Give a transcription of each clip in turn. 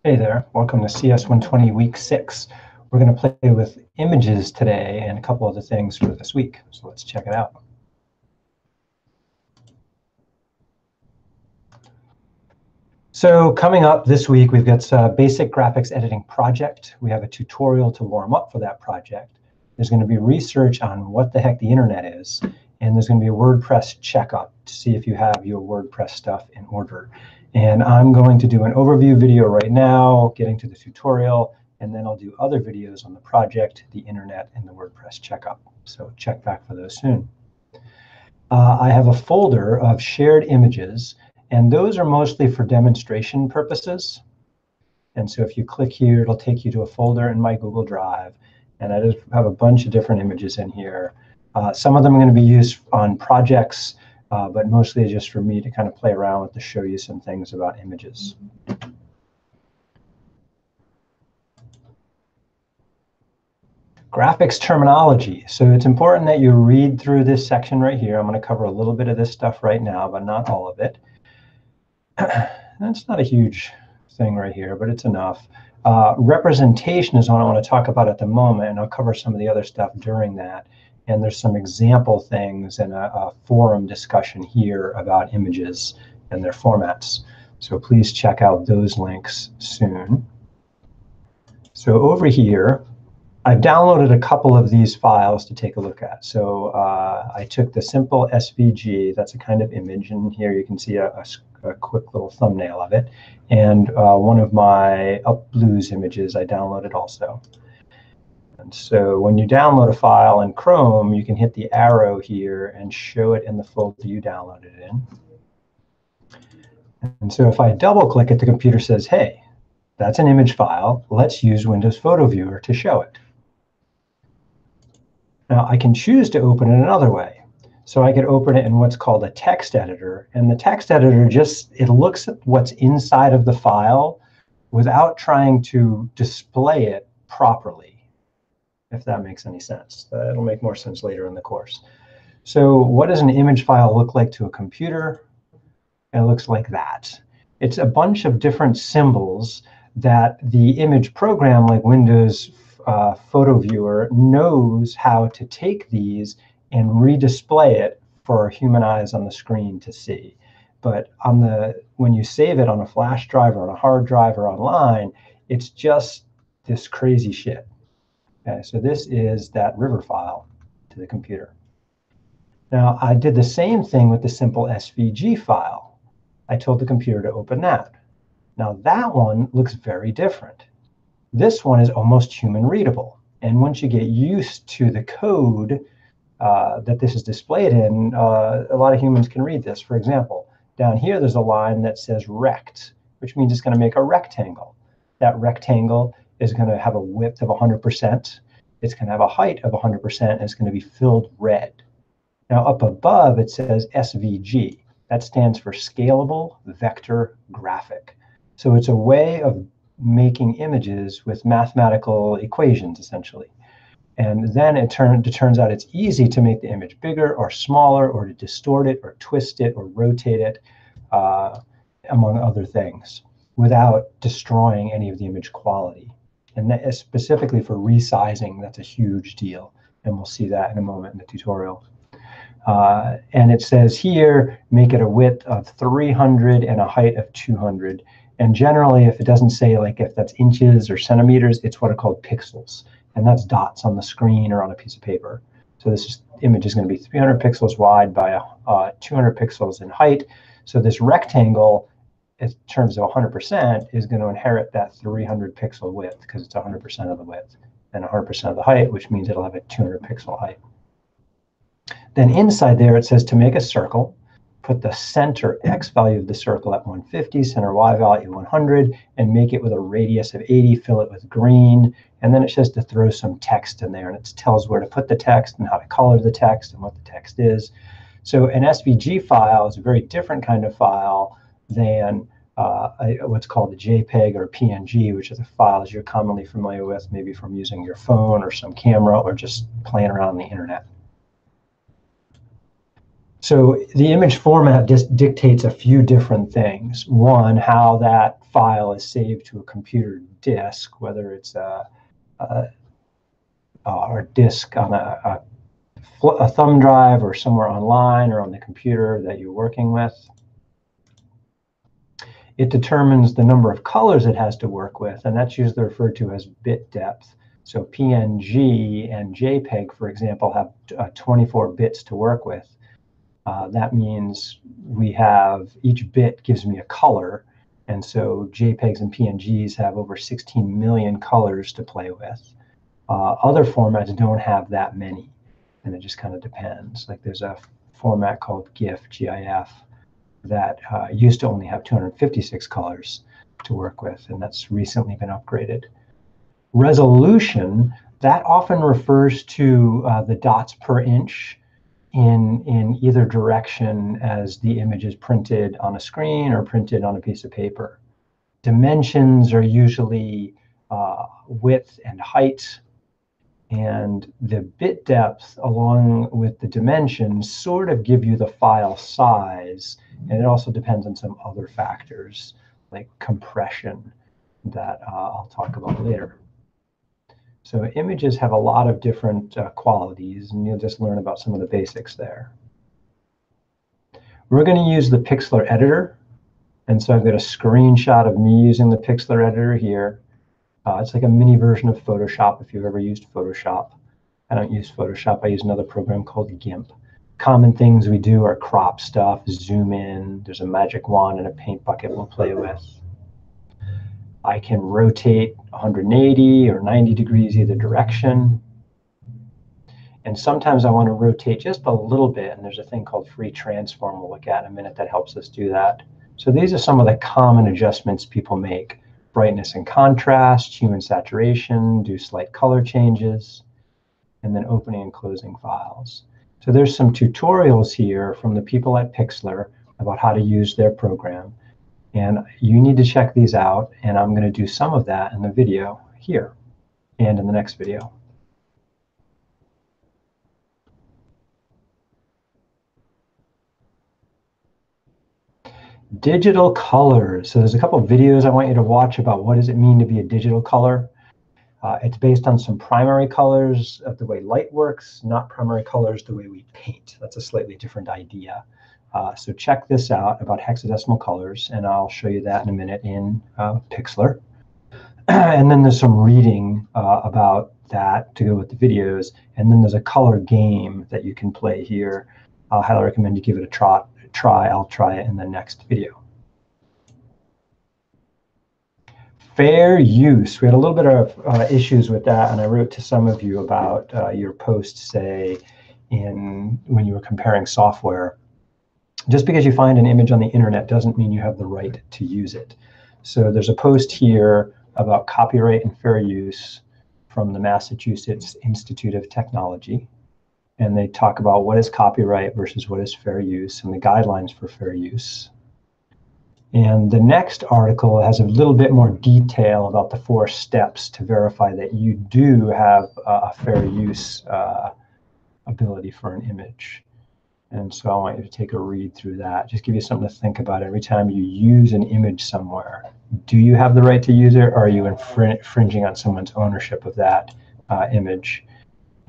Hey there, welcome to CS120 week 6. We're going to play with images today and a couple other things for this week. So let's check it out. So coming up this week, we've got a basic graphics editing project. We have a tutorial to warm up for that project. There's going to be research on what the heck the internet is. And there's going to be a WordPress checkup to see if you have your WordPress stuff in order. And I'm going to do an overview video right now, getting to the tutorial, and then I'll do other videos on the project, the internet, and the WordPress checkup. So check back for those soon. I have a folder of shared images, and those are mostly for demonstration purposes. And so if you click here, it'll take you to a folder in my Google Drive. And I just have a bunch of different images in here. Some of them are going to be used on projects, but mostly just for me to kind of play around with to show you some things about images. Graphics terminology. So it's important that you read through this section right here. I'm going to cover a little bit of this stuff right now, but not all of it. That's not a huge thing right here, but it's enough. Representation is what I want to talk about at the moment, and I'll cover some of the other stuff during that. And there's some example things and a forum discussion here about images and their formats. So please check out those links soon. So over here, I've downloaded a couple of these files to take a look at. So I took the simple SVG, that's a kind of image, and here you can see a quick little thumbnail of it. And one of my UpBlues images I downloaded also. And so when you download a file in Chrome, you can hit the arrow here and show it in the folder you downloaded it in. And so if I double click it, the computer says, hey, that's an image file. Let's use Windows Photo Viewer to show it. Now I can choose to open it another way. So I could open it in what's called a text editor. And the text editor it looks at what's inside of the file without trying to display it properly, if that makes any sense. It'll make more sense later in the course. So what does an image file look like to a computer? It looks like that. It's a bunch of different symbols that the image program, like Windows Photo Viewer, knows how to take these and redisplay it for human eyes on the screen to see. But when you save it on a flash drive or on a hard drive or online, it's just this crazy shit. Okay, so this is that river file to the computer. Now, I did the same thing with the simple SVG file. I told the computer to open that. Now, that one looks very different. This one is almost human readable. And once you get used to the code that this is displayed in, a lot of humans can read this. For example, down here, there's a line that says rect, which means it's going to make a rectangle. That rectangle is going to have a width of 100%. It's going to have a height of 100%, and it's going to be filled red. Now, up above, it says SVG. That stands for Scalable Vector Graphic. So it's a way of making images with mathematical equations, essentially. And then it turns out it's easy to make the image bigger or smaller, or to distort it or twist it or rotate it, among other things, without destroying any of the image quality. And that is specifically for resizing, that's a huge deal. And we'll see that in a moment in the tutorial. And it says here, make it a width of 300 and a height of 200. And generally, if it doesn't say like if that's inches or centimeters, it's what are called pixels. And that's dots on the screen or on a piece of paper. So this image is going to be 300 pixels wide by 200 pixels in height. So this rectangle, in terms of 100%, is going to inherit that 300 pixel width because it's 100% of the width and 100% of the height, which means it'll have a 200 pixel height. Then inside there, it says to make a circle, put the center X value of the circle at 150, center Y value 100, and make it with a radius of 80, fill it with green. And then it says to throw some text in there, and it tells where to put the text and how to color the text and what the text is. So an SVG file is a very different kind of file than what's called a JPEG or a PNG, which are the files you're commonly familiar with, maybe from using your phone or some camera or just playing around on the internet. So the image format just dictates a few different things. One, how that file is saved to a computer disk, whether it's a disk on a thumb drive or somewhere online or on the computer that you're working with. It determines the number of colors it has to work with, and that's usually referred to as bit depth. So PNG and JPEG, for example, have 24 bits to work with. That means we have, each bit gives me a color, and so JPEGs and PNGs have over 16 million colors to play with. Other formats don't have that many, and it just kind of depends. Like there's a format called GIF, GIF, that used to only have 256 colors to work with, and that's recently been upgraded. Resolution, that often refers to the dots per inch in either direction as the image is printed on a screen or printed on a piece of paper. Dimensions are usually width and height, and the bit depth along with the dimensions sort of give you the file size, and it also depends on some other factors like compression that I'll talk about later. So images have a lot of different qualities, and you'll just learn about some of the basics there. We're going to use the Pixlr Editor, and so I've got a screenshot of me using the Pixlr Editor here. It's like a mini version of Photoshop if you've ever used Photoshop. I don't use Photoshop. I use another program called GIMP. Common things we do are crop stuff, zoom in. There's a magic wand and a paint bucket we'll play with. I can rotate 180 or 90 degrees either direction. And sometimes I want to rotate just a little bit, and there's a thing called free transform we'll look at in a minute that helps us do that. So these are some of the common adjustments people make. Brightness and contrast, hue saturation, do slight color changes, and then opening and closing files. So there's some tutorials here from the people at Pixlr about how to use their program. And you need to check these out, and I'm going to do some of that in the video here and in the next video. Digital colors. So there's a couple of videos I want you to watch about what does it mean to be a digital color. It's based on some primary colors of the way light works, not primary colors the way we paint. That's a slightly different idea. So check this out about hexadecimal colors, and I'll show you that in a minute in Pixlr. And then there's some reading about that to go with the videos. And then there's a color game that you can play here. I'll highly recommend you give it a try. I'll try it in the next video. Fair use. We had a little bit of issues with that, and I wrote to some of you about your posts, say, when you were comparing software. Just because you find an image on the internet doesn't mean you have the right to use it. So there's a post here about copyright and fair use from the Massachusetts Institute of Technology. And they talk about what is copyright versus what is fair use and the guidelines for fair use. And the next article has a little bit more detail about the 4 steps to verify that you do have a fair use ability for an image. And so I want you to take a read through that. Just give you something to think about every time you use an image somewhere. Do you have the right to use it, or are you infringing on someone's ownership of that image?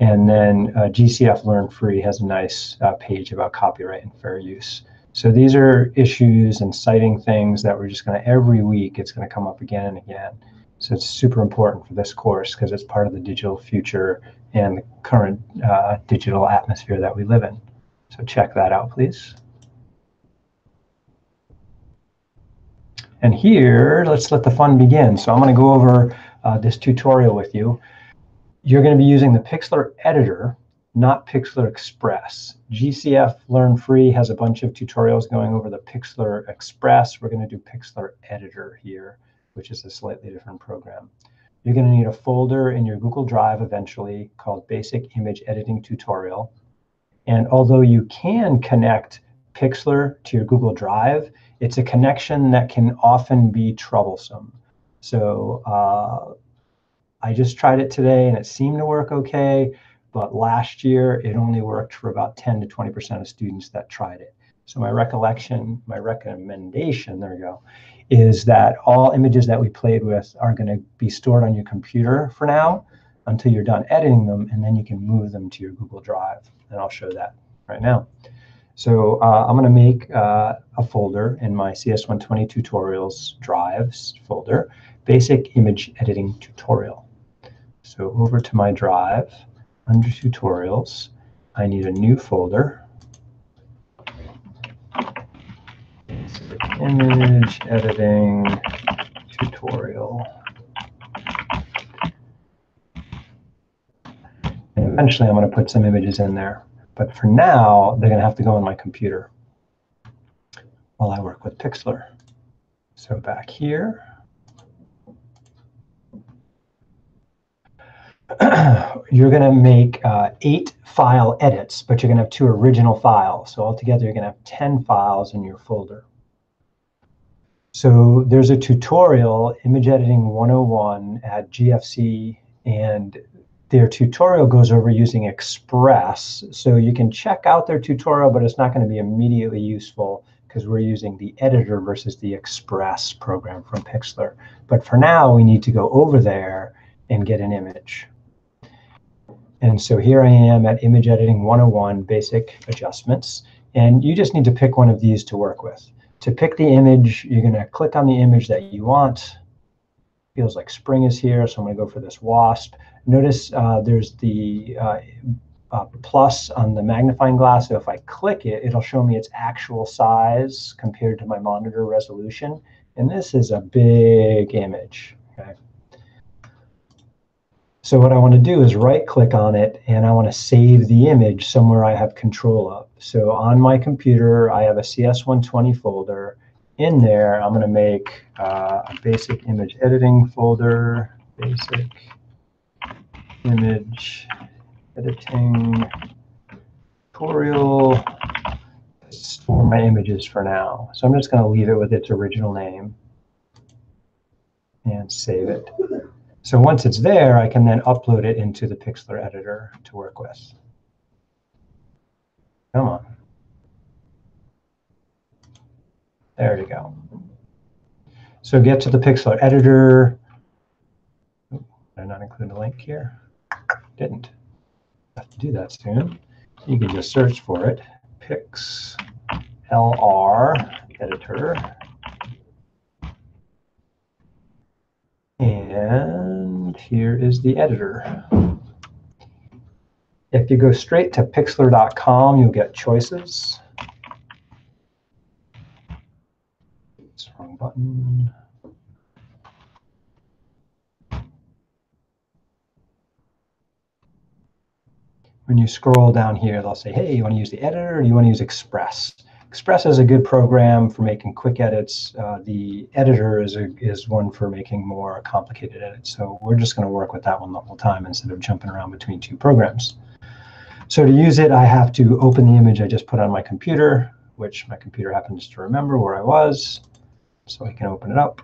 And then GCF Learn Free has a nice page about copyright and fair use. So these are issues and citing things that we're just going to, every week, it's going to come up again and again. So it's super important for this course because it's part of the digital future and the current digital atmosphere that we live in. So check that out, please. And here, let's let the fun begin. So I'm going to go over this tutorial with you. You're going to be using the Pixlr Editor, not Pixlr Express. GCF Learn Free has a bunch of tutorials going over the Pixlr Express. We're going to do Pixlr Editor here, which is a slightly different program. You're going to need a folder in your Google Drive eventually called Basic Image Editing Tutorial. And although you can connect Pixlr to your Google Drive, it's a connection that can often be troublesome. So I just tried it today, and it seemed to work okay. but last year it only worked for about 10 to 20% of students that tried it. So my recommendation, there we go, is that all images that we played with are going to be stored on your computer for now until you're done editing them, and then you can move them to your Google Drive. And I'll show that right now. So I'm going to make a folder in my CS120 tutorials drives folder, basic image editing tutorial. So over to my drive, under tutorials, I need a new folder. Image editing tutorial. And eventually I'm going to put some images in there. But for now, they're going to have to go on my computer while I work with Pixlr. So back here, you're going to make 8 file edits, but you're going to have 2 original files. So altogether, you're going to have 10 files in your folder. So there's a tutorial, Image Editing 101 at GFC, and their tutorial goes over using Express. So you can check out their tutorial, but it's not going to be immediately useful because we're using the editor versus the Express program from Pixlr. But for now, we need to go over there and get an image. And so here I am at Image Editing 101, Basic Adjustments. And you just need to pick one of these to work with. To pick the image, you're going to click on the image that you want. Feels like spring is here, so I'm going to go for this wasp. Notice there's the plus on the magnifying glass. So if I click it, it'll show me its actual size compared to my monitor resolution. And this is a big image. Okay. So what I want to do is right-click on it, and I want to save the image somewhere I have control of. So on my computer, I have a CS120 folder. In there, I'm going to make a basic image editing folder, basic image editing tutorial. Store my images for now. So I'm just going to leave it with its original name and save it. So once it's there, I can then upload it into the Pixlr editor to work with. Come on. There you go. So get to the Pixlr editor. Did I not include a link here? Didn't. Have to do that soon. You can just search for it. Pixlr Editor. And here is the editor. If you go straight to pixlr.com, you'll get choices. It's wrong button. When you scroll down here, they'll say, hey, you want to use the editor or do you want to use Express? Express is a good program for making quick edits. The editor is one for making more complicated edits. So we're just going to work with that one the whole time instead of jumping around between 2 programs. So to use it, I have to open the image I just put on my computer, which my computer happens to remember where I was. So I can open it up.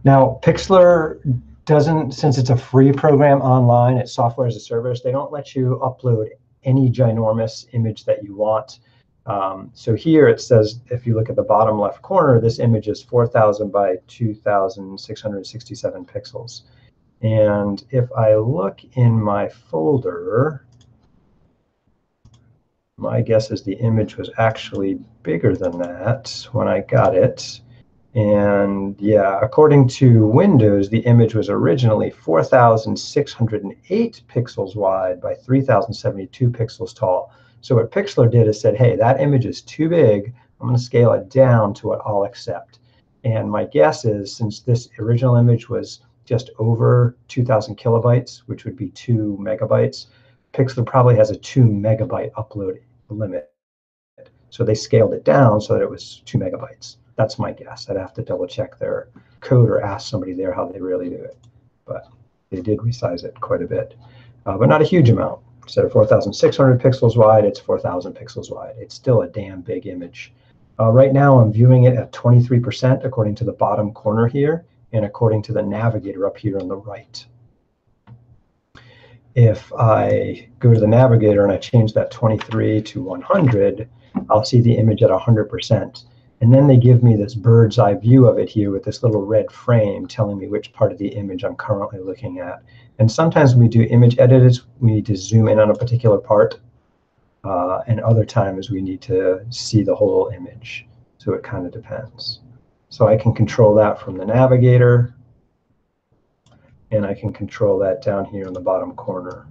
Now, Pixlr doesn't, since it's a free program online, it's software as a service, they don't let you upload any ginormous image that you want. So here it says, if you look at the bottom left corner, this image is 4,000 by 2,667 pixels. And if I look in my folder, my guess is the image was actually bigger than that when I got it. And yeah, according to Windows, the image was originally 4,608 pixels wide by 3,072 pixels tall. So what Pixlr did is said, hey, that image is too big. I'm going to scale it down to what I'll accept. And my guess is, since this original image was just over 2,000 kilobytes, which would be 2 megabytes, Pixlr probably has a 2 megabyte upload limit. So they scaled it down so that it was 2 megabytes. That's my guess. I'd have to double check their code or ask somebody there how they really do it. But they did resize it quite a bit, but not a huge amount. Instead of 4,600 pixels wide, it's 4,000 pixels wide. It's still a damn big image. Right now, I'm viewing it at 23% according to the bottom corner here, and according to the navigator up here on the right. If I go to the navigator and I change that 23 to 100, I'll see the image at 100%. And then they give me this bird's eye view of it here with this little red frame telling me which part of the image I'm currently looking at. And sometimes when we do image edits, we need to zoom in on a particular part. And other times we need to see the whole image. So it kind of depends. So I can control that from the navigator. And I can control that down here in the bottom corner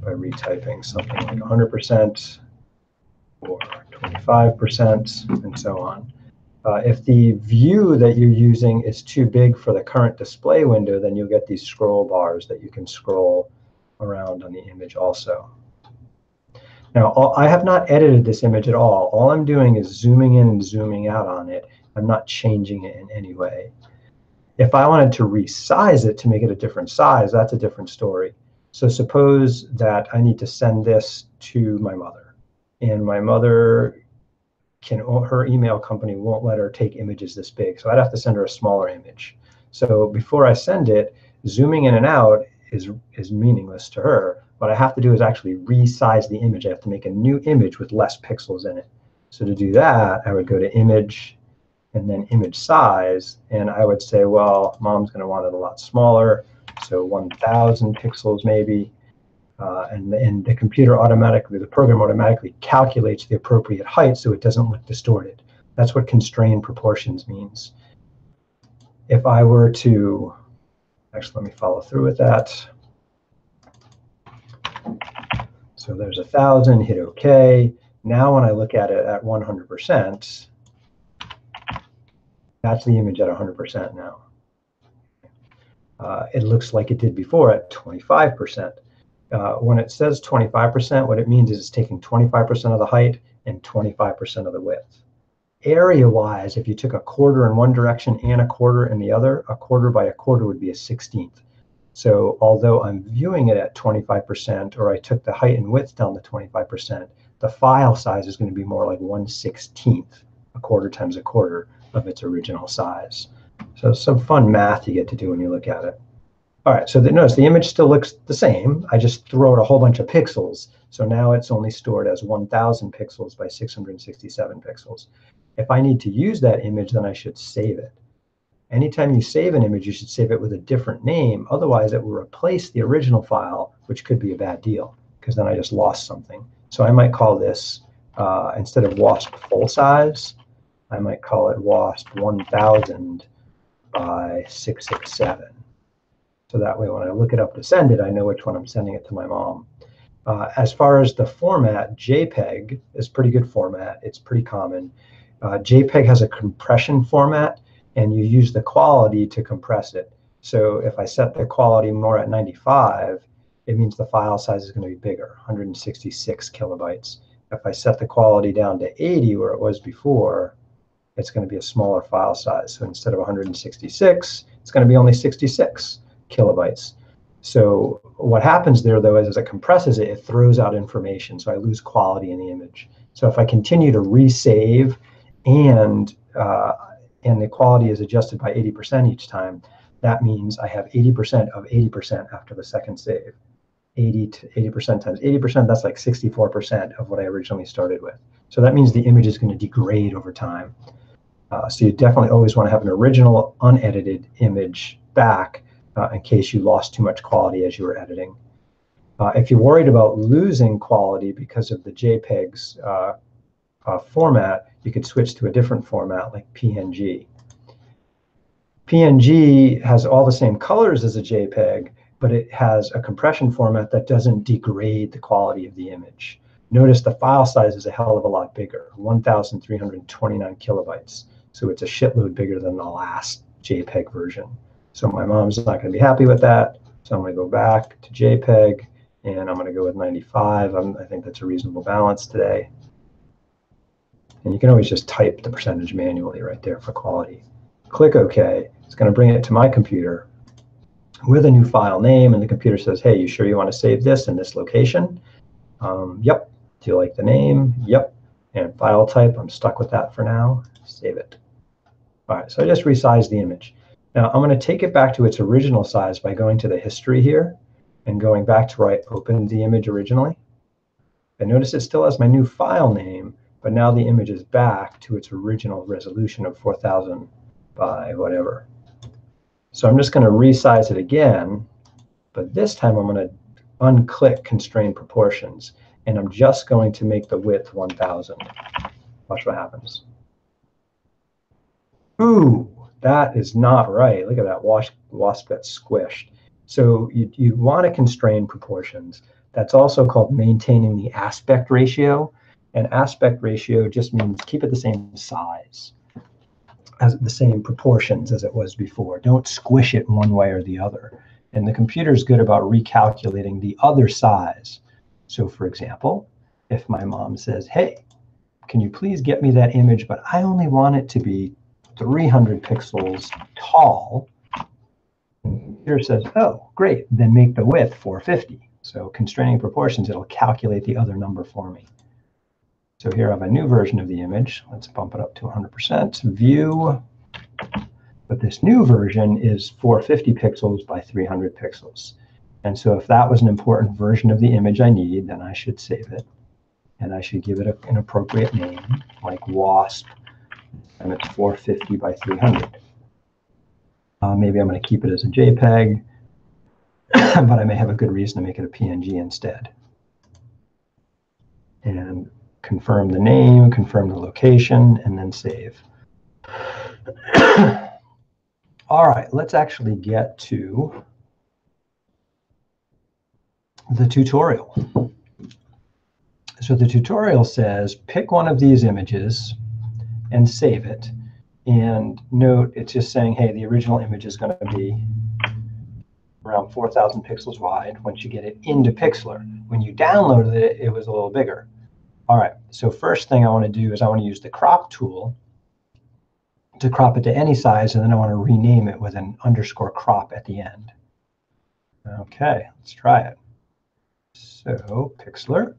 by retyping something like 100% or 25% and so on. If the view that you're using is too big for the current display window, then you'll get these scroll bars that you can scroll around on the image also. Now, I have not edited this image at all. All I'm doing is zooming in and zooming out on it. I'm not changing it in any way. If I wanted to resize it to make it a different size, that's a different story. So suppose that I need to send this to my mother, and my mother her email company won't let her take images this big, so I'd have to send her a smaller image. So before I send it, zooming in and out is meaningless to her. What I have to do is actually resize the image. I have to make a new image with less pixels in it. So to do that, I would go to Image, and then Image Size, and I would say, well, Mom's going to want it a lot smaller, so 1,000 pixels maybe. And the computer automatically, the program automatically calculates the appropriate height so it doesn't look distorted. That's what constrained proportions means. If I were to, actually, let me follow through with that. So there's 1,000, hit OK. Now when I look at it at 100%, that's the image at 100% now. It looks like it did before at 25%. When it says 25%, what it means is it's taking 25% of the height and 25% of the width. Area-wise, if you took a quarter in one direction and a quarter in the other, a quarter by a quarter would be a 16th. So although I'm viewing it at 25%, or I took the height and width down to 25%, the file size is going to be more like 1/16th, a quarter times a quarter of its original size. So some fun math you get to do when you look at it. All right, so notice the image still looks the same. I just throw out a whole bunch of pixels. So now it's only stored as 1,000 pixels by 667 pixels. If I need to use that image, then I should save it. Anytime you save an image, you should save it with a different name. Otherwise, it will replace the original file, which could be a bad deal, because then I just lost something. So I might call this, instead of WASP full size, I might call it WASP 1000 by 667. So that way, when I look it up to send it, I know which one I'm sending it to my mom. As far as the format, JPEG is a pretty good format. It's pretty common. JPEG has a compression format, and you use the quality to compress it. So if I set the quality more at 95, it means the file size is going to be bigger, 166 kilobytes. If I set the quality down to 80, where it was before, it's going to be a smaller file size. So instead of 166, it's going to be only 66 kilobytes. So what happens there, though, is as it compresses it, it throws out information. So I lose quality in the image. So if I continue to resave and the quality is adjusted by 80% each time, that means I have 80% of 80% after the second save. 80% times 80%, that's like 64% of what I originally started with. So that means the image is going to degrade over time. So you definitely always want to have an original unedited image back in case you lost too much quality as you were editing. If you're worried about losing quality because of the JPEG's format, you could switch to a different format like PNG. PNG has all the same colors as a JPEG, but it has a compression format that doesn't degrade the quality of the image. Notice the file size is a hell of a lot bigger, 1,329 kilobytes. So it's a shitload bigger than the last JPEG version. So my mom's not going to be happy with that. So I'm going to go back to JPEG, and I'm going to go with 95. I think that's a reasonable balance today. And you can always just type the percentage manually right there for quality. Click OK. It's going to bring it to my computer with a new file name, and the computer says, hey, you sure you want to save this in this location? Yep. Do you like the name? Yep. And file type, I'm stuck with that for now. Save it. All right, so I just resized the image. Now I'm going to take it back to its original size by going to the history here. and going back to where I opened the image originally, I notice it still has my new file name, but now the image is back to its original resolution of 4000 by whatever. So I'm just going to resize it again, but this time I'm going to unclick Constrain Proportions, and I'm just going to make the width 1000. Watch what happens. Ooh, that is not right. Look at that wasp that's squished. So you want to constrain proportions. That's also called maintaining the aspect ratio. And aspect ratio just means keep it the same size, as the same proportions as it was before. Don't squish it one way or the other. And the computer's good about recalculating the other size. So for example, if my mom says, hey, can you please get me that image, but I only want it to be 300 pixels tall, and the computer says, oh, great, then make the width 450. So constraining proportions, it'll calculate the other number for me. So here I have a new version of the image. Let's bump it up to 100%. View. But this new version is 450 pixels by 300 pixels. And so if that was an important version of the image I need, then I should save it. And I should give it an appropriate name, like WASP, and it's 450 by 300. Maybe I'm going to keep it as a JPEG, but I may have a good reason to make it a PNG instead. And confirm the name, confirm the location, and then save. All right, let's actually get to the tutorial. So the tutorial says, pick one of these images and save it. And note, it's just saying, hey, the original image is going to be around 4,000 pixels wide once you get it into Pixlr. When you downloaded it, it was a little bigger. All right, so first thing I want to do is I want to use the crop tool to crop it to any size, and then I want to rename it with an underscore crop at the end. Okay, let's try it. So Pixlr.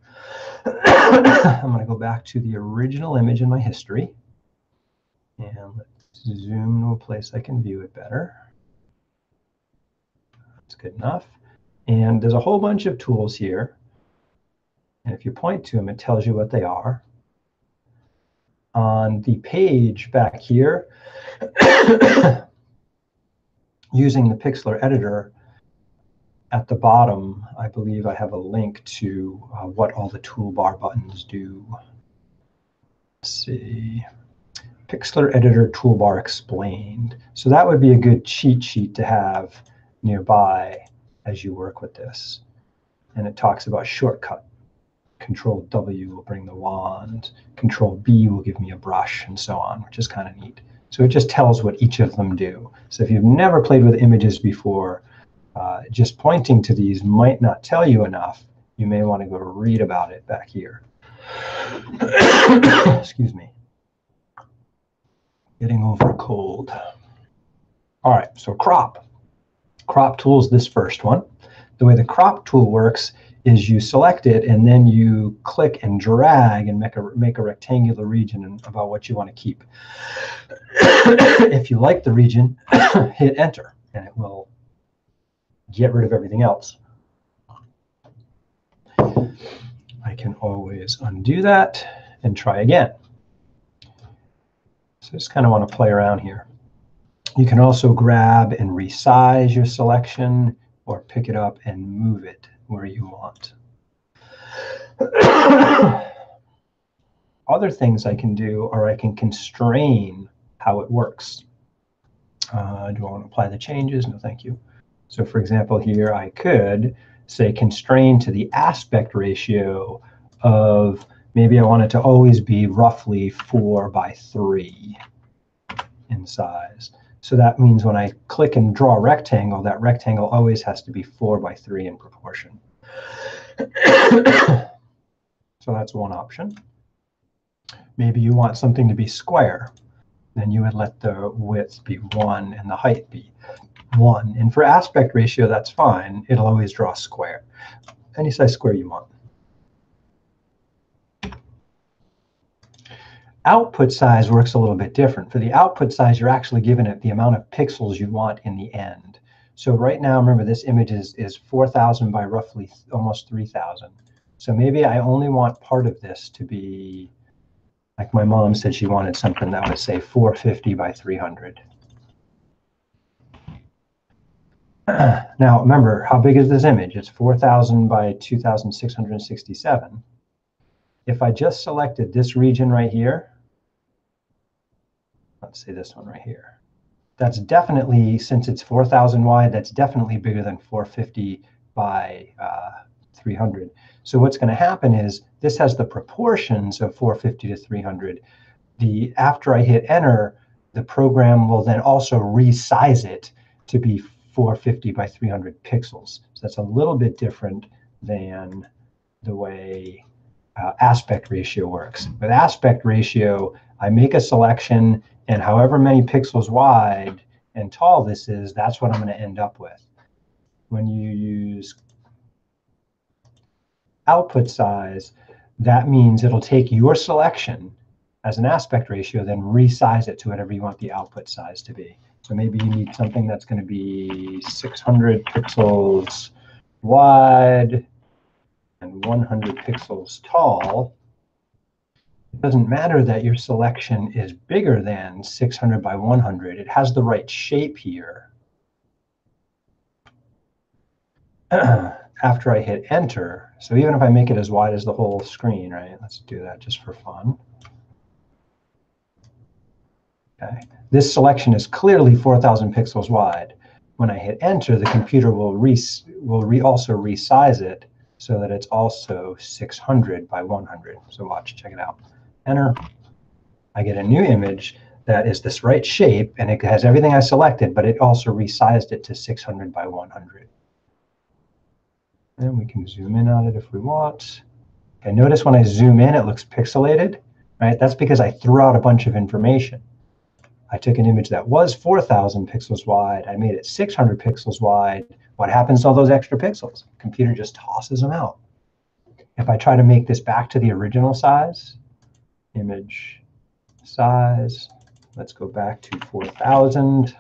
I'm going to go back to the original image in my history. And let's zoom to a place I can view it better. That's good enough. And there's a whole bunch of tools here. And if you point to them, it tells you what they are. On the page back here, using the Pixlr Editor, at the bottom, I believe I have a link to what all the toolbar buttons do. Let's see. Pixlr Editor Toolbar Explained. So that would be a good cheat sheet to have nearby as you work with this. And it talks about shortcut. Control W will bring the wand. Control B will give me a brush, and so on, which is kind of neat. So it just tells what each of them do. So if you've never played with images before, just pointing to these might not tell you enough. You may want to go read about it back here. Excuse me. Getting over a cold. All right, so crop. Crop tool is this first one. The way the crop tool works is you select it, and then you click and drag and make a rectangular region about what you want to keep. If you like the region, hit Enter, and it will get rid of everything else. I can always undo that and try again. So just kind of want to play around here. You can also grab and resize your selection or pick it up and move it where you want. Other things I can do are I can constrain how it works. Do I want to apply the changes? No, thank you. So for example, here I could say constrain to the aspect ratio of, maybe I want it to always be roughly 4 by 3 in size. So that means when I click and draw a rectangle, that rectangle always has to be 4 by 3 in proportion. So that's one option. Maybe you want something to be square. Then you would let the width be 1 and the height be 1. And for aspect ratio, that's fine. It'll always draw a square. Any size square you want. Output size works a little bit different. For the output size, you're actually given it the amount of pixels you want in the end. So right now, remember, this image is 4,000 by roughly almost 3,000. So maybe I only want part of this to be, like my mom said she wanted something that was, say, 450 by 300. Now, remember, how big is this image? It's 4,000 by 2,667. If I just selected this region right here, let's say this one right here, that's definitely, since it's 4,000 wide, that's definitely bigger than 450 by 300. So what's going to happen is this has the proportions of 450 to 300. After I hit enter, the program will then also resize it to be 450 by 300 pixels. So that's a little bit different than the way aspect ratio works. With aspect ratio, I make a selection, and however many pixels wide and tall this is, that's what I'm going to end up with. When you use output size, that means it'll take your selection as an aspect ratio, then resize it to whatever you want the output size to be. So maybe you need something that's going to be 600 pixels wide and 100 pixels tall. It doesn't matter that your selection is bigger than 600 by 100. It has the right shape here. After I hit enter, so even if I make it as wide as the whole screen, right? Let's do that just for fun. Okay. This selection is clearly 4,000 pixels wide. When I hit enter, the computer will also resize it so that it's also 600 by 100. So watch, check it out. Enter. I get a new image that is this right shape, and it has everything I selected, but it also resized it to 600 by 100. And we can zoom in on it if we want. Okay, notice when I zoom in, it looks pixelated, right? That's because I threw out a bunch of information. I took an image that was 4,000 pixels wide. I made it 600 pixels wide. What happens to all those extra pixels? The computer just tosses them out. If I try to make this back to the original size, image size, let's go back to 4,000.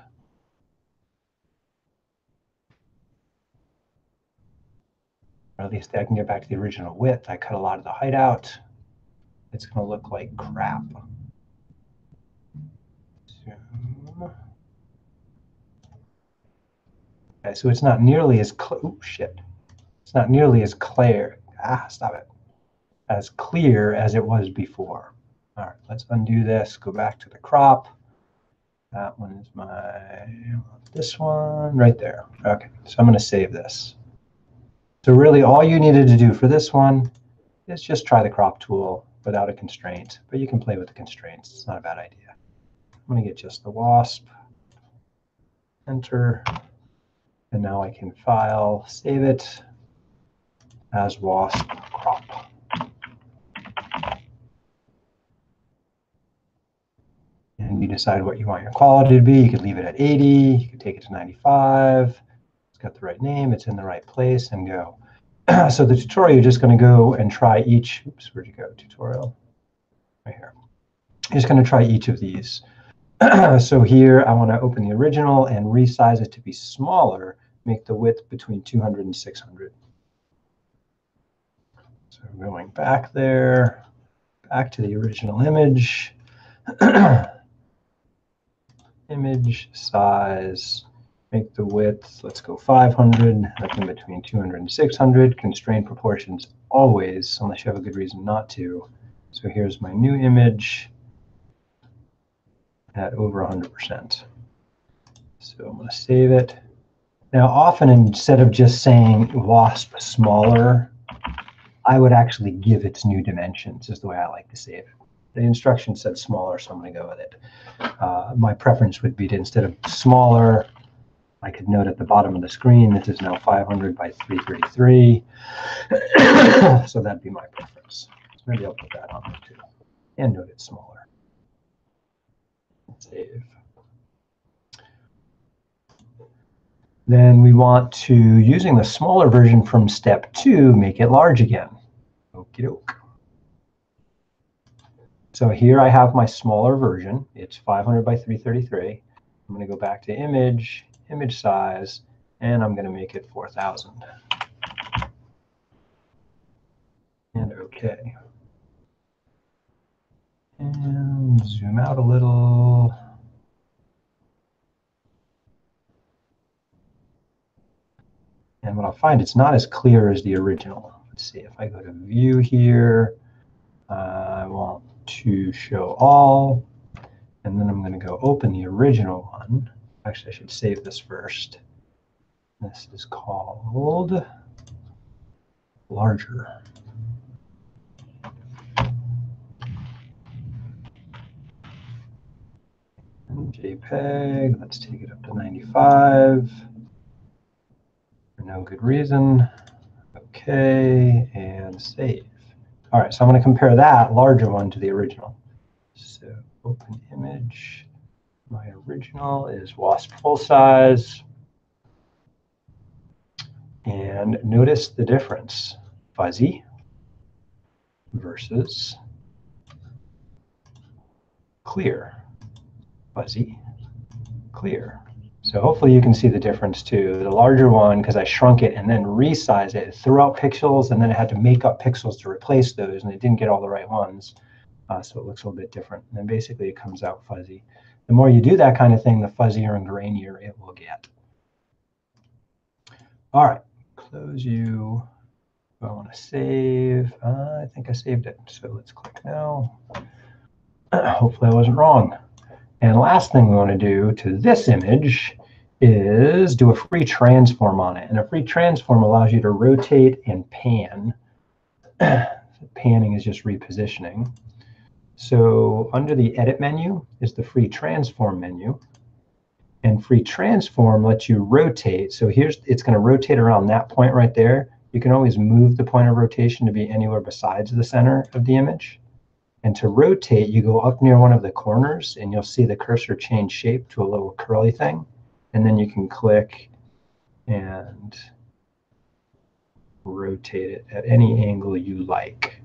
Or at least I can get back to the original width. I cut a lot of the height out. It's going to look like crap. Zoom. Okay, so it's not nearly as It's not nearly as clear. Stop it. As clear as it was before. All right, let's undo this. Go back to the crop. That one is this one right there. Okay, so I'm going to save this. So really, all you needed to do for this one is just try the crop tool without a constraint. But you can play with the constraints. It's not a bad idea. I'm going to get just the WASP. Enter. And now I can file, save it as WASP crop. And you decide what you want your quality to be. You could leave it at 80. You could take it to 95. It's got the right name. It's in the right place, and go. So the tutorial, you're just going to go and try each. Oops, where'd you go? Tutorial. Right here. You're just going to try each of these. So here, I want to open the original and resize it to be smaller. Make the width between 200 and 600. So going back there, back to the original image. Image size, make the width, let's go 500, nothing between 200 and 600. Constrain proportions always, unless you have a good reason not to. So here's my new image at over 100%. So I'm going to save it. Now, often instead of just saying WASP smaller, I would actually give its new dimensions, is the way I like to save it. The instruction said smaller, so I'm going to go with it. My preference would be to, instead of smaller, I could note at the bottom of the screen, this is now 500 by 333. So that'd be my preference. So maybe I'll put that on there too. And note it's smaller. Save. Then we want to, using the smaller version from step 2, make it large again. Okie doke. So here I have my smaller version. It's 500 by 333. I'm going to go back to image, image size, And I'm going to make it 4,000. And OK. And zoom out a little. And what I'll find, it's not as clear as the original. Let's see, if I go to View here, I want to show all. And then I'm going to go open the original one. Actually, I should save this first. This is called Larger. And JPEG, let's take it up to 95. For no good reason. OK, and save. All right, so I'm going to compare that larger one to the original. So open image. My original is WASP full size. And notice the difference. Fuzzy versus clear. Fuzzy, clear. So hopefully you can see the difference too. The larger one, because I shrunk it and then resized it, it threw out pixels, and then it had to make up pixels to replace those, and it didn't get all the right ones. So it looks a little bit different. And then basically it comes out fuzzy. The more you do that kind of thing, the fuzzier and grainier it will get. All right, close you. I want to save. I think I saved it. So let's click now. Hopefully I wasn't wrong. And last thing we want to do to this image is do a free transform on it. And a free transform allows you to rotate and pan. Panning is just repositioning. So under the Edit menu is the free transform menu. And free transform lets you rotate. So here's, it's going to rotate around that point right there. You can always move the point of rotation to be anywhere besides the center of the image. And to rotate, you go up near one of the corners, and you'll see the cursor change shape to a little curly thing. And then you can click and rotate it at any angle you like.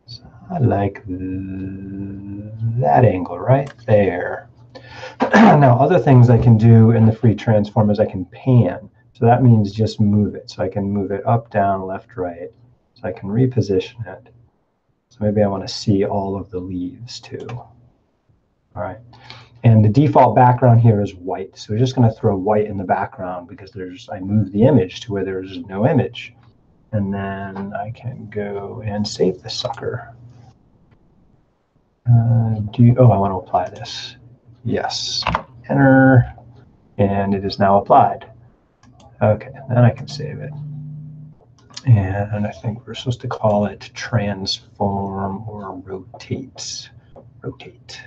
So I like that angle right there. Now, other things I can do in the free transform is I can pan. So that means just move it. So I can move it up, down, left, right. So I can reposition it. So maybe I want to see all of the leaves too. All right. And the default background here is white. So we're just going to throw white in the background because I moved the image to where there's no image. And then I can go and save this sucker. I want to apply this. Yes. Enter. And it is now applied. OK, then I can save it. And I think we're supposed to call it transform or rotate. Rotate.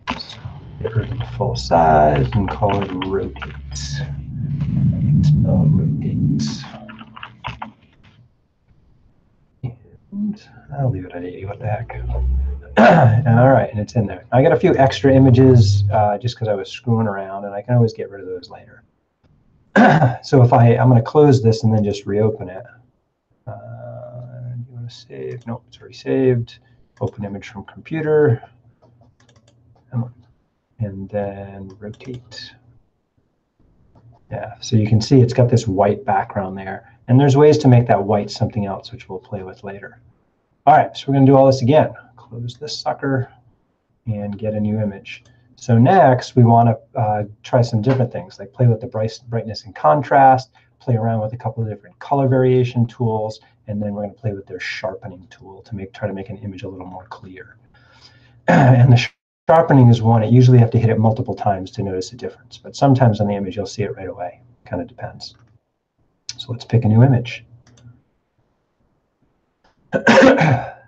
So get rid of the full size and call it rotates. Spell rotates. And I'll leave it at 80. What the heck? All right, and it's in there. I got a few extra images just because I was screwing around, and I can always get rid of those later. So if I'm going to close this and then just reopen it. Do you want to save? Nope, it's already saved. Open image from computer. And then rotate. Yeah, so you can see it's got this white background there. And there's ways to make that white something else, which we'll play with later. All right, so we're going to do all this again. Close this sucker and get a new image. So next, we want to try some different things, like play with the brightness and contrast, play around with a couple of different color variation tools, and then we're going to play with their sharpening tool to try to make an image a little more clear. And the sharpening is one. You usually have to hit it multiple times to notice a difference. But sometimes on the image, you'll see it right away. Kind of depends. So let's pick a new image.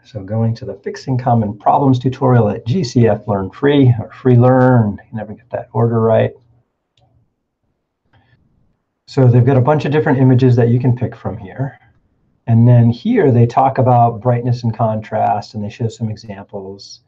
So going to the Fixing Common Problems tutorial at GCF Learn Free, or Free Learn. You never get that order right. So they've got a bunch of different images that you can pick from here. And then here they talk about brightness and contrast, and they show some examples.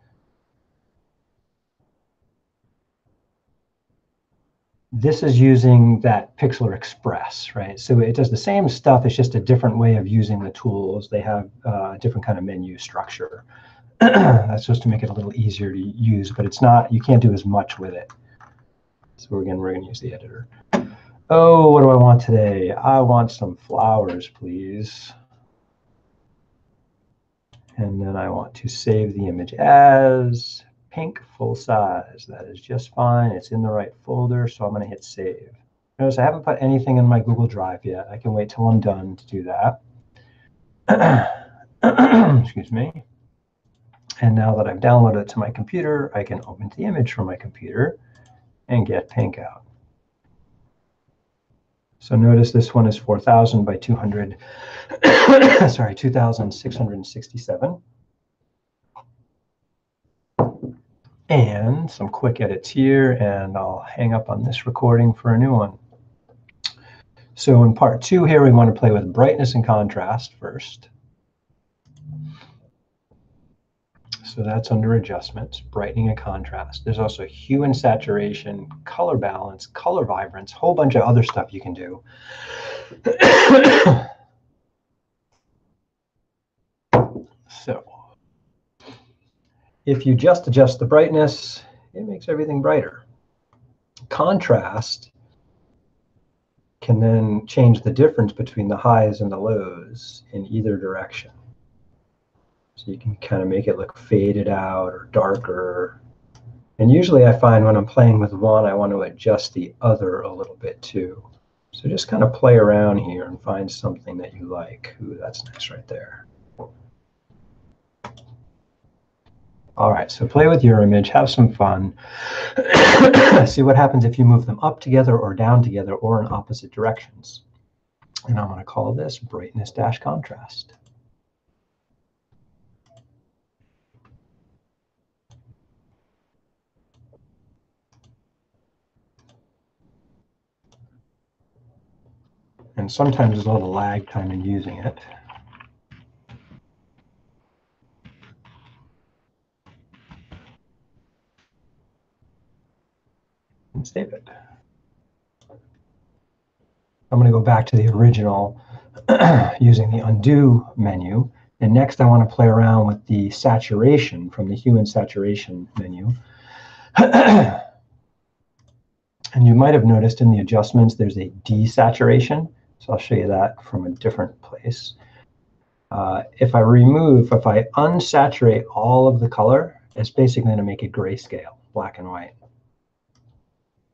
This is using that Pixlr Express, right? So it does the same stuff. It's just a different way of using the tools. They have a different kind of menu structure. That's just to make it a little easier to use, but it's not. You can't do as much with it. So again, we're going to use the editor. Oh, what do I want today? I want some flowers, please. And then I want to save the image as pink full size. That is just fine. It's in the right folder, so I'm going to hit save. Notice I haven't put anything in my Google Drive yet. I can wait till I'm done to do that. Excuse me. And now that I've downloaded it to my computer, I can open the image from my computer and get pink out. So notice this one is 4,000 by 200, sorry, 2,667. And some quick edits here, and I'll hang up on this recording for a new one. So in part 2 here, we want to play with brightness and contrast first. So that's under adjustments, brightening and contrast. There's also hue and saturation, color balance, color vibrance, a whole bunch of other stuff you can do. So if you just adjust the brightness, it makes everything brighter. Contrast can then change the difference between the highs and the lows in either direction. So you can kind of make it look faded out or darker. And usually I find when I'm playing with one, I want to adjust the other a little bit too. So just kind of play around here and find something that you like. Ooh, that's nice right there. All right, so play with your image, have some fun. See what happens if you move them up together or down together or in opposite directions. And I'm going to call this brightness-contrast. And sometimes there's a little lag time in using it. And save it. I'm going to go back to the original using the undo menu. And next I want to play around with the saturation from the hue and saturation menu. And you might have noticed in the adjustments there's a desaturation. So I'll show you that from a different place. If I unsaturate all of the color, it's basically going to make it grayscale, black and white.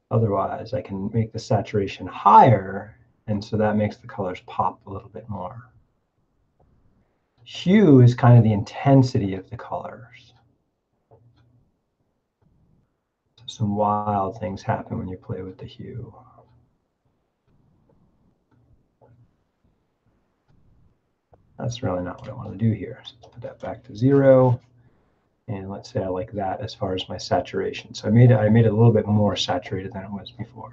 Otherwise, I can make the saturation higher, and so that makes the colors pop a little bit more. Hue is kind of the intensity of the colors. So some wild things happen when you play with the hue. That's really not what I want to do here. So let's put that back to 0. And let's say I like that as far as my saturation. So I made it a little bit more saturated than it was before.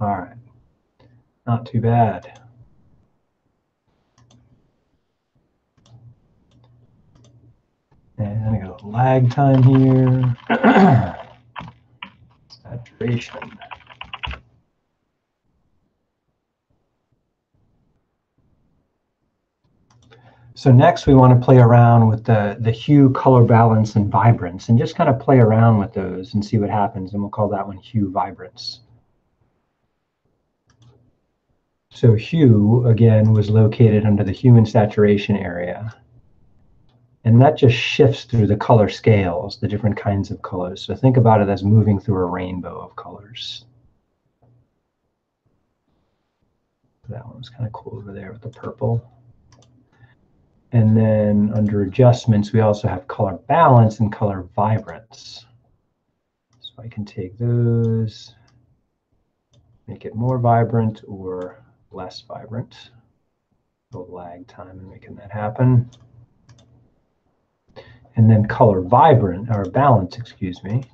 All right, not too bad. And I got a lag time here. Saturation. So next we want to play around with the hue, color balance, and vibrance, and just kind of play around with those and see what happens. And we'll call that one hue vibrance. So hue, again, was located under the hue and saturation area. And that just shifts through the color scales, the different kinds of colors. So think about it as moving through a rainbow of colors. That one was kind of cool over there with the purple. And then under adjustments, we also have color balance and color vibrance. So I can take those, make it more vibrant or less vibrant. A little lag time in making that happen. And then color vibrant, or balance, excuse me,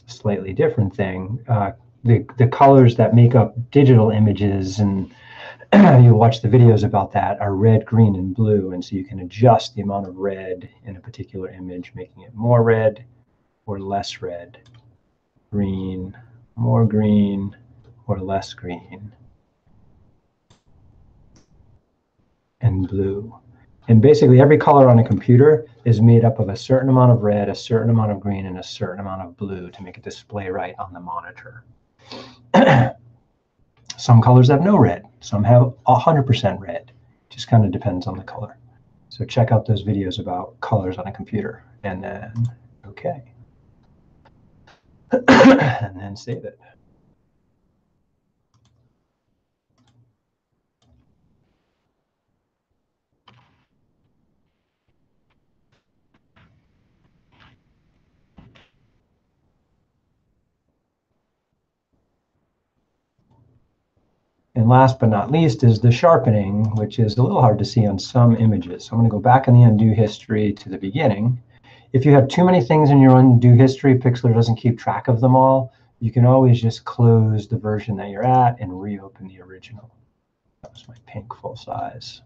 slightly different thing. The colors that make up digital images, and you watch the videos about that, are red, green, and blue. And so you can adjust the amount of red in a particular image, making it more red or less red, green, more green, or less green, and blue. And basically every color on a computer is made up of a certain amount of red, a certain amount of green, and a certain amount of blue to make it display right on the monitor. Some colors have no red. Some have 100% red. Just kind of depends on the color. So check out those videos about colors on a computer. And then, OK. And then save it. And last but not least is the sharpening, which is a little hard to see on some images. So I'm going to go back in the undo history to the beginning. If you have too many things in your undo history, Pixlr doesn't keep track of them all. You can always just close the version that you're at and reopen the original. That was my pink full size.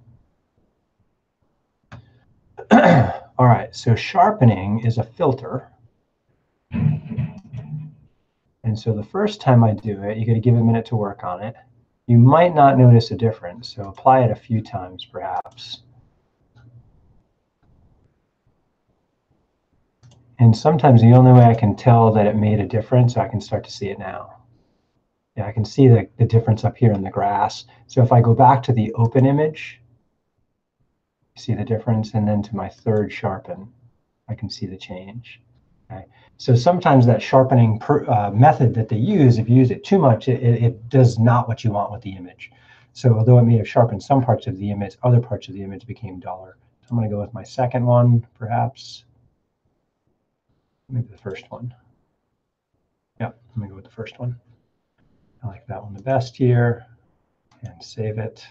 All right, so sharpening is a filter. And so the first time I do it, you got to give it a minute to work on it. You might not notice a difference, so apply it a few times perhaps. And sometimes the only way I can tell that it made a difference, I can start to see it now. Yeah, I can see the difference up here in the grass. So if I go back to the open image, see the difference, and then to my third sharpen, I can see the change. Okay. So sometimes that sharpening method that they use, if you use it too much, it does not what you want with the image. So although it may have sharpened some parts of the image, other parts of the image became duller. So I'm going to go with my second one, perhaps. Maybe the first one. Yeah, let me go with the first one. I like that one the best here. And save it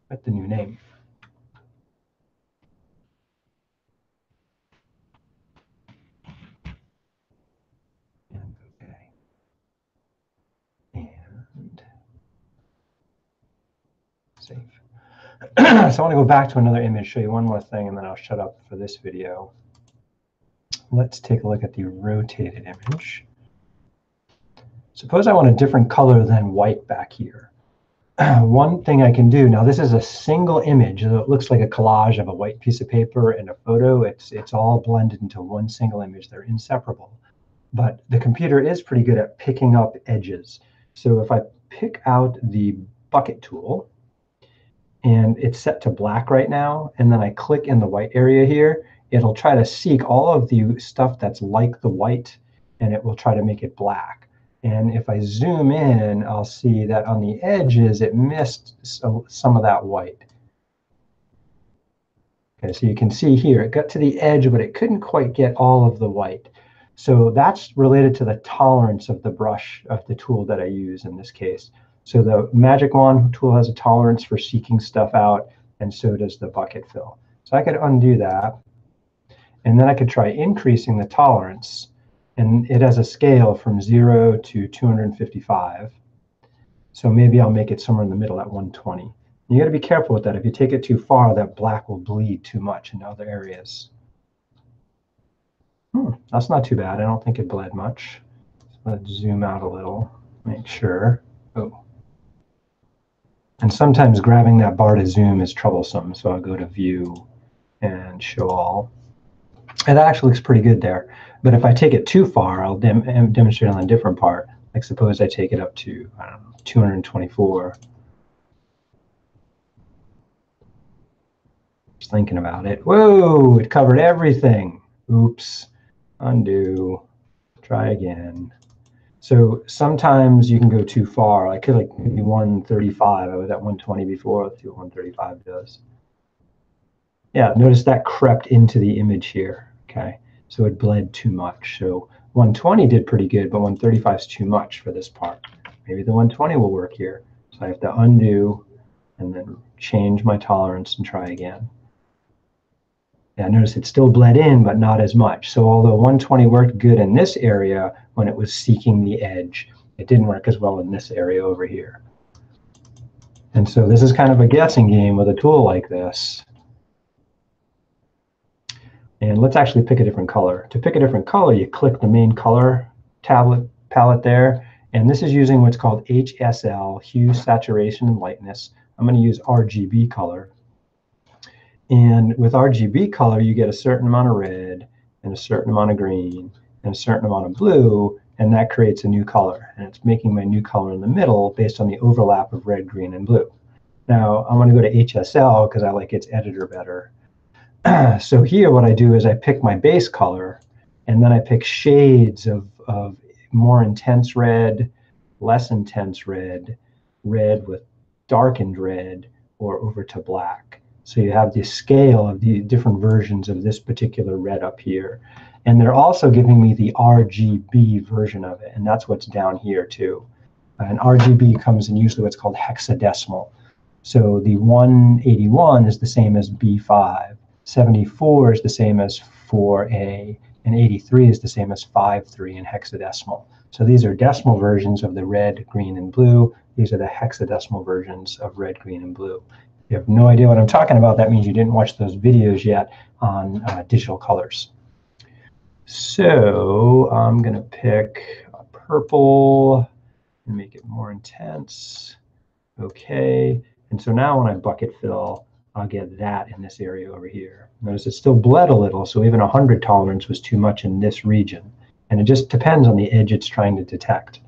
with the new name. And OK. And save. So I want to go back to another image, show you one more thing, and then I'll shut up for this video. Let's take a look at the rotated image. Suppose I want a different color than white back here. One thing I can do, now this is a single image, so it looks like a collage of a white piece of paper and a photo. It's all blended into one single image. They're inseparable. But the computer is pretty good at picking up edges. So if I pick out the bucket tool, and it's set to black right now, and then I click in the white area here, it'll try to seek all of the stuff that's like the white, and it will try to make it black. And if I zoom in, I'll see that on the edges, it missed some of that white. Okay, so you can see here, it got to the edge, but it couldn't quite get all of the white. So that's related to the tolerance of the brush, of the tool that I use in this case. So the Magic Wand tool has a tolerance for seeking stuff out, and so does the bucket fill. So I could undo that, and then I could try increasing the tolerance. And it has a scale from 0 to 255. So maybe I'll make it somewhere in the middle at 120. You got to be careful with that. If you take it too far, that black will bleed too much in other areas. That's not too bad. I don't think it bled much. Let's zoom out a little, make sure. Oh. And sometimes grabbing that bar to zoom is troublesome. So I'll go to View and Show All. And that actually looks pretty good there. But if I take it too far, I'll demonstrate on a different part. Like suppose I take it up to, I don't know, 224. Just thinking about it. Whoa, it covered everything. Oops. Undo. Try again. So sometimes you can go too far. I could like maybe 135. I was at 120 before. Let's see what 135 does. Yeah, notice that crept into the image here. Okay, so it bled too much. So 120 did pretty good, but 135 is too much for this part. Maybe the 120 will work here. So I have to undo and then change my tolerance and try again. Yeah, notice it still bled in, but not as much. So although 120 worked good in this area when it was seeking the edge, it didn't work as well in this area over here. And so this is kind of a guessing game with a tool like this. And let's actually pick a different color. To pick a different color, you click the main color palette there. And this is using what's called HSL, Hue Saturation and Lightness. I'm going to use RGB color. And with RGB color, you get a certain amount of red and a certain amount of green and a certain amount of blue, and that creates a new color. And it's making my new color in the middle based on the overlap of red, green, and blue. Now, I'm going to go to HSL because I like its editor better. So here what I do is I pick my base color, and then I pick shades of more intense red, less intense red, red with darkened red, or over to black. So you have the scale of the different versions of this particular red up here. And they're also giving me the RGB version of it, and that's what's down here too. And RGB comes in usually what's called hexadecimal. So the 181 is the same as B5, 74 is the same as 4A, and 83 is the same as 5.3 in hexadecimal. So these are decimal versions of the red, green, and blue. These are the hexadecimal versions of red, green, and blue. If you have no idea what I'm talking about, that means you didn't watch those videos yet on digital colors. So I'm going to pick a purple and make it more intense. OK. And so now when I bucket fill, I'll get that in this area over here. Notice it still bled a little, so even 100 tolerance was too much in this region. And it just depends on the edge it's trying to detect.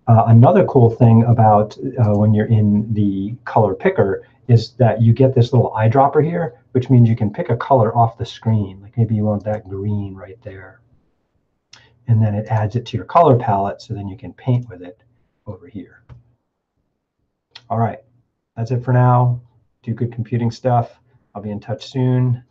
Another cool thing about when you're in the color picker is that you get this little eyedropper here, which means you can pick a color off the screen. Like maybe you want that green right there. And then it adds it to your color palette, so then you can paint with it over here. All right, that's it for now. Do good computing stuff. I'll be in touch soon.